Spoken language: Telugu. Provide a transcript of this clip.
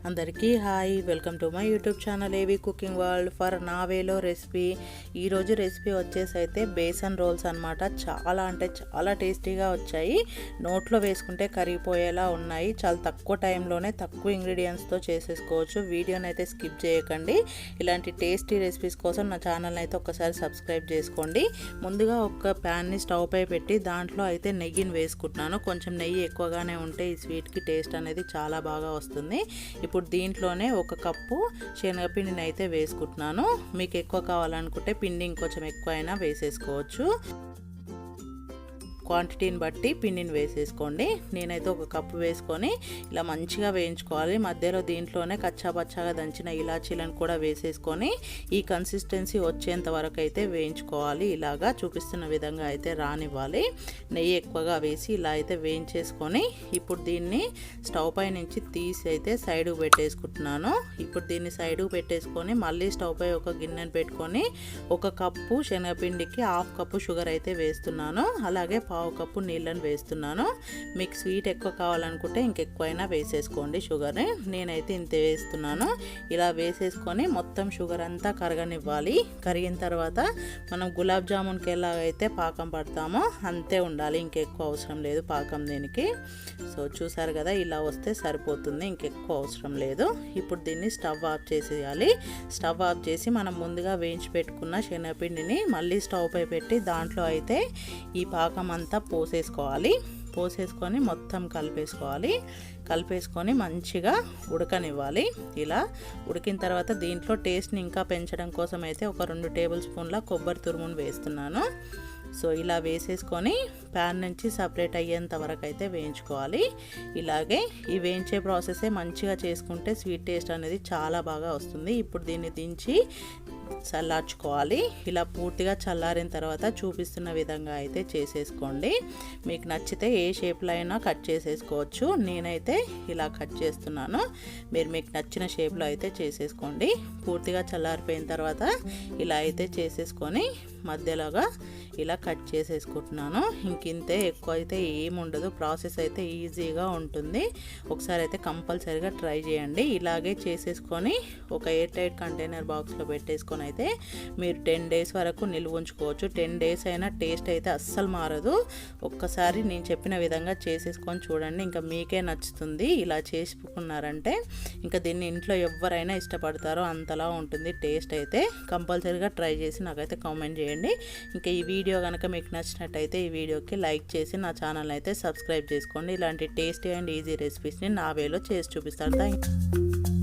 అందరికీ hi, welcome to my YouTube channel ఏవి కుకింగ్ వరల్డ్. ఫర్ నా వేలో రెసిపీ. ఈరోజు రెసిపీ వచ్చేసి అయితే బేసన్ రోల్స్ అనమాట. చాలా అంటే చాలా టేస్టీగా వచ్చాయి. నోట్లో వేసుకుంటే కరిగిపోయేలా ఉన్నాయి. చాలా తక్కువ టైంలోనే తక్కువ ఇంగ్రీడియంట్స్తో చేసేసుకోవచ్చు. వీడియోని అయితే స్కిప్ చేయకండి. ఇలాంటి టేస్టీ రెసిపీస్ కోసం నా ఛానల్ని అయితే ఒక్కసారి సబ్స్క్రైబ్ చేసుకోండి. ముందుగా ఒక ప్యాన్ని స్టవ్ పై పెట్టి దాంట్లో అయితే నెయ్యిని వేసుకుంటున్నాను. కొంచెం నెయ్యి ఎక్కువగానే ఉంటే ఈ స్వీట్కి టేస్ట్ అనేది చాలా బాగా వస్తుంది. ఇప్పుడు దీంట్లోనే ఒక కప్పు శనగపిండిని అయితే వేసుకుంటున్నాను. మీకు ఎక్కువ కావాలనుకుంటే పిండి ఇంకొంచెం ఎక్కువ అయినా వేసేసుకోవచ్చు. క్వాంటిటీని బట్టి పిండిని వేసేసుకోండి. నేనైతే ఒక కప్పు వేసుకొని ఇలా మంచిగా వేయించుకోవాలి. మధ్యలో దీంట్లోనే కచ్చాపచ్చాగా దంచిన ఇలాచీలను కూడా వేసేసుకొని ఈ కన్సిస్టెన్సీ వచ్చేంత వరకు అయితే వేయించుకోవాలి. ఇలాగా చూపిస్తున్న విధంగా అయితే రానివ్వాలి. నెయ్యి ఎక్కువగా వేసి ఇలా అయితే వేయించేసుకొని ఇప్పుడు దీన్ని స్టవ్ పై నుంచి తీసి అయితే సైడ్కు పెట్టేసుకుంటున్నాను. ఇప్పుడు దీన్ని సైడ్కు పెట్టేసుకొని మళ్ళీ స్టవ్ పై ఒక గిన్నెను పెట్టుకొని ఒక కప్పు శనగపిండికి హాఫ్ కప్పు షుగర్ అయితే వేస్తున్నాను. అలాగే పావు కప్పు నీళ్ళని వేస్తున్నాను. మీకు స్వీట్ ఎక్కువ కావాలనుకుంటే ఇంకెక్కువైనా వేసేసుకోండి షుగర్ని. నేనైతే ఇంత వేస్తున్నాను. ఇలా వేసేసుకొని మొత్తం షుగర్ అంతా కరగనివ్వాలి. కరిగిన తర్వాత మనం గులాబ్ జామున్కి ఎలాగైతే పాకం పడతామో అంతే ఉండాలి. ఇంకెక్కువ అవసరం లేదు పాకం దీనికి. సో చూసారు కదా, ఇలా వస్తే సరిపోతుంది. ఇంకెక్కువ అవసరం లేదు. ఇప్పుడు దీన్ని స్టవ్ ఆఫ్ చేసేయాలి. స్టవ్ ఆఫ్ చేసి మనం ముందుగా వేయించి పెట్టుకున్న శనగపిండిని మళ్ళీ స్టవ్ పై పెట్టి దాంట్లో అయితే ఈ పాకం అంతా పోసేసుకొని మొత్తం కలిపేసుకొని మంచిగా ఉడకనివ్వాలి. ఇలా ఉడికిన తర్వాత దీంట్లో టేస్ట్ని ఇంకా పెంచడం కోసం అయితే ఒక 2 టేబుల్ స్పూన్ల కొబ్బరి తురుమును వేస్తున్నాను. సో ఇలా వేసేసుకొని ప్యాన్ నుంచి సపరేట్ అయ్యేంత వరకు అయితే వేయించుకోవాలి. ఇలాగే ఈ వేయించే ప్రాసెసే మంచిగా చేసుకుంటే స్వీట్ టేస్ట్ అనేది చాలా బాగా వస్తుంది. ఇప్పుడు దీన్ని దించి చల్లార్చుకోవాలి. ఇలా పూర్తిగా చల్లారిన తర్వాత చూపిస్తున్న విధంగా అయితే చేసేసుకోండి. మీకు నచ్చితే ఏ షేప్లో అయినా కట్ చేసేసుకోవచ్చు. నేనైతే ఇలా కట్ చేస్తున్నాను. మీకు నచ్చిన షేప్లో అయితే చేసేసుకోండి. పూర్తిగా చల్లారిపోయిన తర్వాత ఇలా అయితే చేసేసుకొని మధ్యలోగా ఇలా కట్ చేసేసుకుంటున్నాను. ఇంకింతే, ఎక్కువ అయితే ఏముండదు. ప్రాసెస్ అయితే ఈజీగా ఉంటుంది. ఒకసారి అయితే కంపల్సరీగా ట్రై చేయండి. ఇలాగే చేసేసుకొని ఒక ఎయిర్ టైట్ కంటైనర్ బాక్స్లో పెట్టేసుకొని అయితే మీరు 10 డేస్ వరకు నిల్వ ఉంచుకోవచ్చు. 10 డేస్ అయినా టేస్ట్ అయితే అస్సలు మారదు. ఒక్కసారి నేను చెప్పిన విధంగా చేసేసుకొని చూడండి. ఇంకా మీకే నచ్చుతుంది. ఇలా చేసుకున్నారంటే ఇంకా దీన్ని ఇంట్లో ఎవరైనా ఇష్టపడతారో అంతలా ఉంటుంది టేస్ట్ అయితే. కంపల్సరీగా ట్రై చేసి నాకైతే కామెంట్ చేయండి. ఇంకా ఈ వీడియో కనుక మీకు నచ్చినట్టయితే ఈ వీడియోకి లైక్ చేసి నా ఛానల్ అయితే సబ్స్క్రైబ్ చేసుకోండి. ఇలాంటి టేస్టీ అండ్ ఈజీ రెసిపీస్ని నా వేలో చేసి చూపిస్తాను. Thank you.